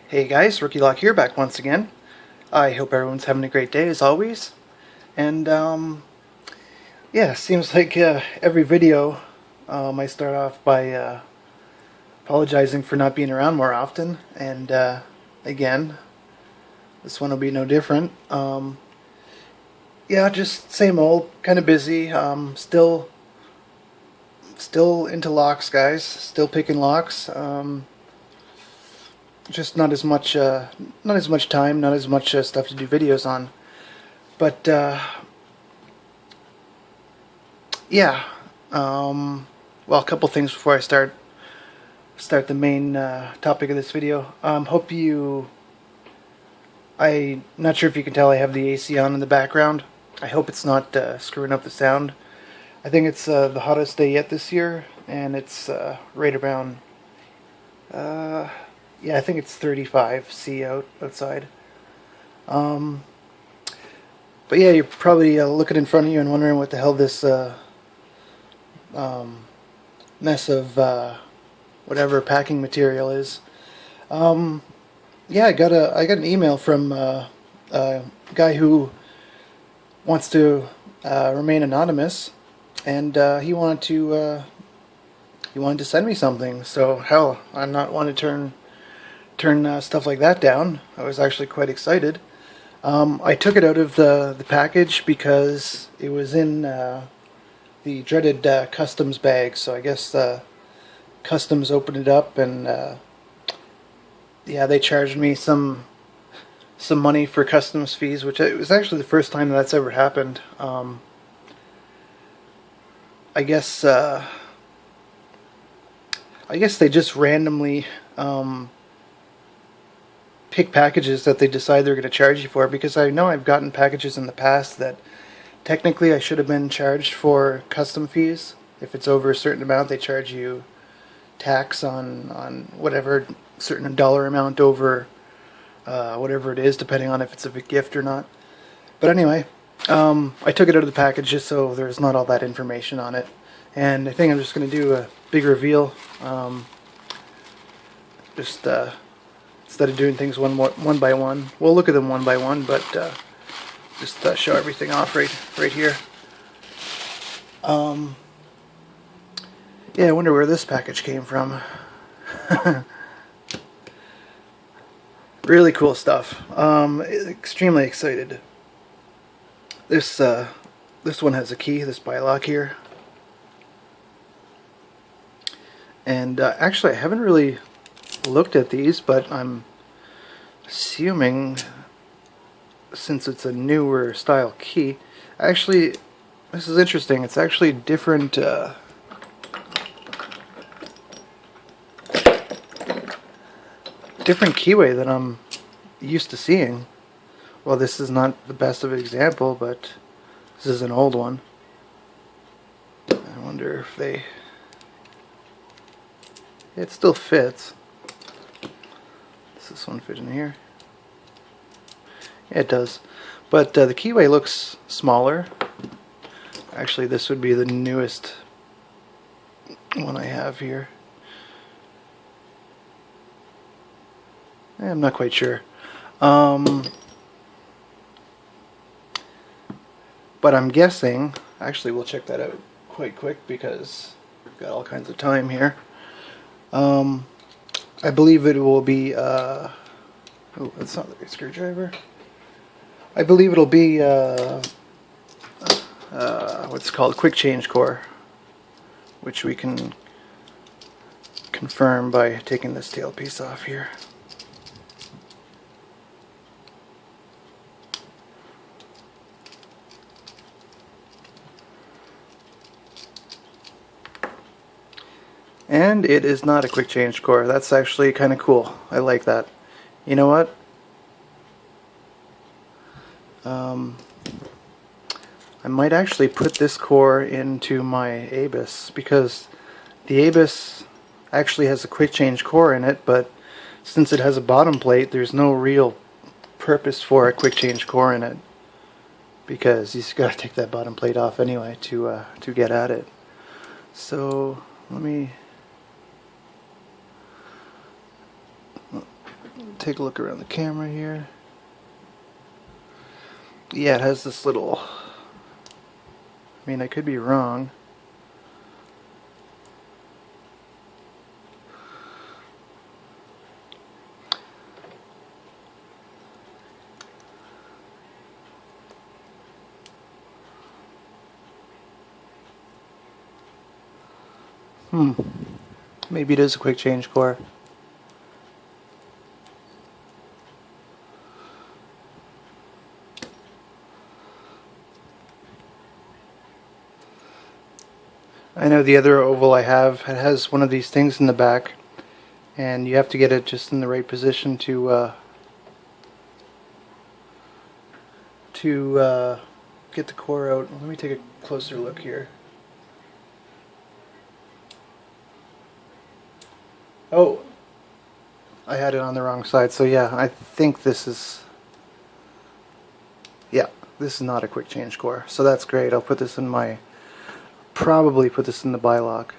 Hey guys, Rookie Lock here, back once again. I hope everyone's having a great day as always. And yeah, seems like every video I start off by apologizing for not being around more often. And again, this one will be no different. Yeah, just same old, kind of busy. Still into locks, guys. Still picking locks. Just not as much time, not as much stuff to do videos on. But yeah, well, a couple things before I start the main topic of this video. I'm not sure if you can tell I have the AC on in the background. I hope it's not screwing up the sound. I think it's the hottest day yet this year, and it's right around yeah, I think it's 35 C outside. But yeah, you're probably looking in front of you and wondering what the hell this mess of whatever packing material is. Yeah, I got an email from a guy who wants to remain anonymous, and he wanted to send me something. So hell, I'm not one to turn stuff like that down. I was actually quite excited. I took it out of the package because it was in the dreaded customs bag. So I guess customs opened it up, and yeah, they charged me some money for customs fees, which it was actually the first time that's ever happened. I guess they just randomly pick packages that they decide they're going to charge you for, because I know I've gotten packages in the past that technically I should have been charged for custom fees. If it's over a certain amount, they charge you tax on whatever certain dollar amount over whatever it is, depending on if it's a gift or not. But anyway, I took it out of the package just so there's not all that information on it. And I think I'm just going to do a big reveal. Instead of doing things one by one, we'll look at them one by one, but just show everything off right here. Yeah, I wonder where this package came from. Really cool stuff. Extremely excited. This one has a key, this Bilock here. And actually, I haven't really looked at these, but I'm assuming, since it's a newer style key, actually, this is interesting. It's actually different. Different keyway than I'm used to seeing. Well, this is not the best of an example, but this is an old one. I wonder if it still fits. Does this one fit in here? Yeah, it does. But the keyway looks smaller. Actually, this would be the newest one I have here. I'm not quite sure. But I'm guessing, actually we'll check that out quite quick because we've got all kinds of time here. I believe it will be, oh, that's not the screwdriver. I believe it'll be, what's called quick change core, which we can confirm by taking this tailpiece off here. And it is not a quick change core. That's actually kind of cool. I like that. You know what? I might actually put this core into my ABUS, because the ABUS actually has a quick change core in it, but since it has a bottom plate, there's no real purpose for a quick change core in it, because you've got to take that bottom plate off anyway to get at it. So let me take a look around the camera here. Yeah, it has this little, I mean, I could be wrong. Maybe it is a quick change core. I know the other oval I have, it has one of these things in the back, and you have to get it just in the right position to get the core out. Let me take a closer look here. Oh, I had it on the wrong side, so yeah, I think this is, yeah, this is not a quick change core, so that's great. I'll put this in my, probably put this in the bilock.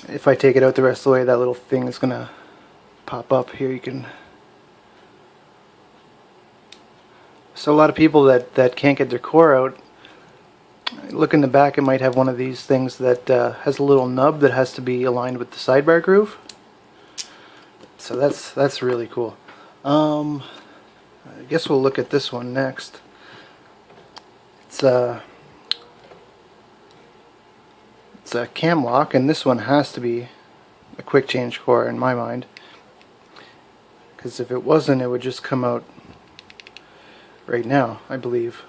If I take it out the rest of the way, that little thing is gonna pop up here. You can, so a lot of people that can't get their core out, look in the back, it might have one of these things that has a little nub that has to be aligned with the sidebar groove. So that's really cool. I guess we'll look at this one next. It's a cam lock, and this one has to be a quick change core in my mind, because if it wasn't, it would just come out right now, I believe.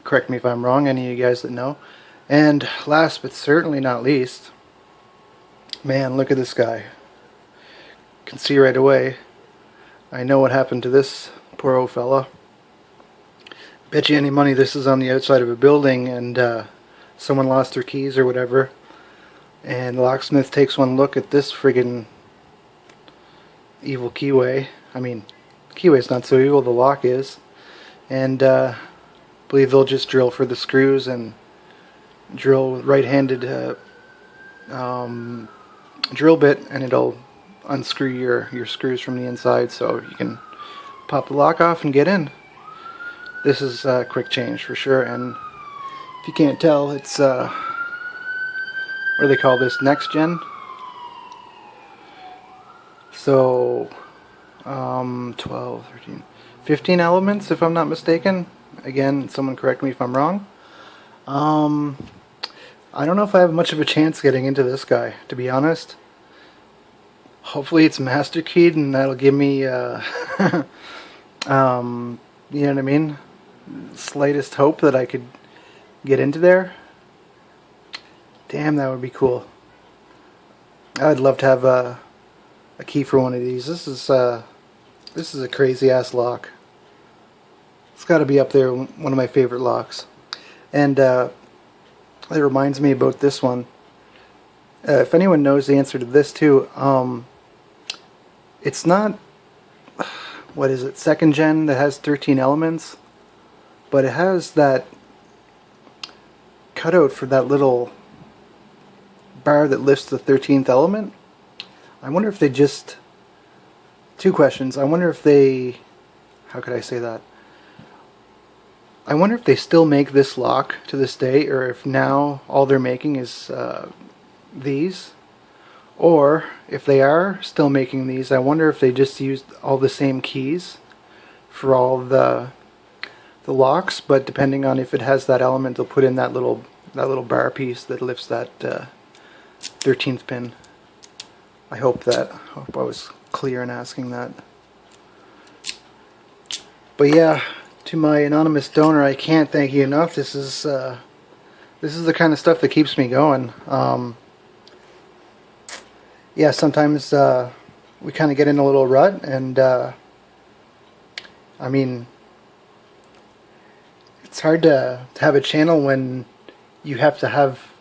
Correct me if I'm wrong, any of you guys that know. And last but certainly not least, man, look at this guy. Can see right away. I know what happened to this poor old fella. Bet you any money this is on the outside of a building, and someone lost their keys or whatever, and the locksmith takes one look at this friggin' evil keyway. I mean, keyway's not so evil, the lock is. And believe they'll just drill for the screws and drill right-handed drill bit, and it'll unscrew your screws from the inside, so you can pop the lock off and get in. This is a quick change for sure, and if you can't tell, it's what do they call this, next gen? So 12, 13, 15 elements if I'm not mistaken. Again, someone correct me if I'm wrong. I don't know if I have much of a chance getting into this guy, to be honest. Hopefully it's master keyed, and that'll give me you know what I mean, slightest hope that I could get into there. Damn, that would be cool. I'd love to have a key for one of these. This is a crazy ass lock. It's got to be up there, one of my favorite locks. And it reminds me about this one. If anyone knows the answer to this too, it's not, what is it, second gen that has 13 elements, but it has that cutout for that little bar that lifts the 13th element. I wonder if they just, two questions. I wonder if they, how could I say that? I wonder if they still make this lock to this day, or if now all they're making is these. Or if they are still making these, I wonder if they just used all the same keys for all the locks, but depending on if it has that element, they'll put in that little bar piece that lifts that 13th pin. I hope I was clear in asking that. But yeah, to my anonymous donor, I can't thank you enough. This is the kind of stuff that keeps me going. Yeah, sometimes we kind of get in a little rut, and I mean, it's hard to have a channel when you have to have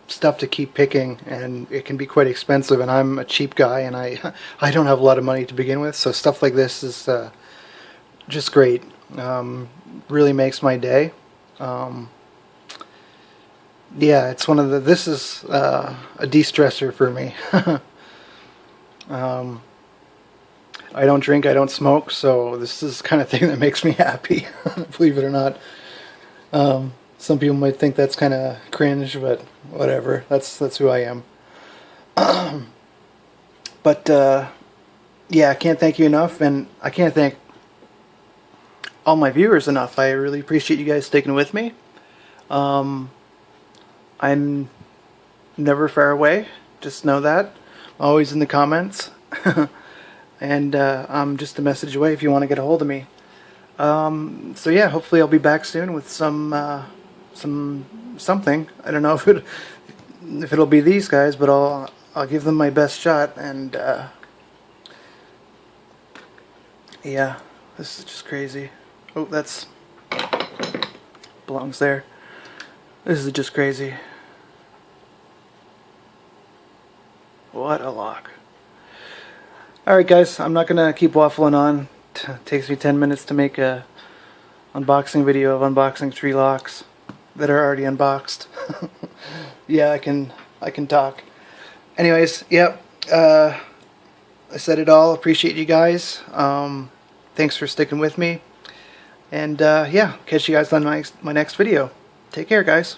stuff to keep picking, and it can be quite expensive, and I'm a cheap guy, and I don't have a lot of money to begin with, so stuff like this is just great. Really makes my day. Yeah, it's one of the, this is a de-stressor for me. I don't drink, I don't smoke, so this is the kind of thing that makes me happy, believe it or not. Some people might think that's kind of cringe, but whatever. That's who I am. But yeah, I can't thank you enough, and I can't thank all my viewers enough. I really appreciate you guys sticking with me. I'm never far away. Just know that. I'm always in the comments. And I'm just a message away if you want to get a hold of me. So yeah, hopefully I'll be back soon with something. I don't know if it'll be these guys, but I'll give them my best shot. And yeah, this is just crazy. Oh, that's belongs there. This is just crazy. What a lock. Alright guys, I'm not gonna keep waffling on. It takes me 10 minutes to make a unboxing video of unboxing 3 locks that are already unboxed. Yeah, I can talk. Anyways, yep. I said it all. Appreciate you guys. Thanks for sticking with me. And yeah, catch you guys on my next video. Take care, guys.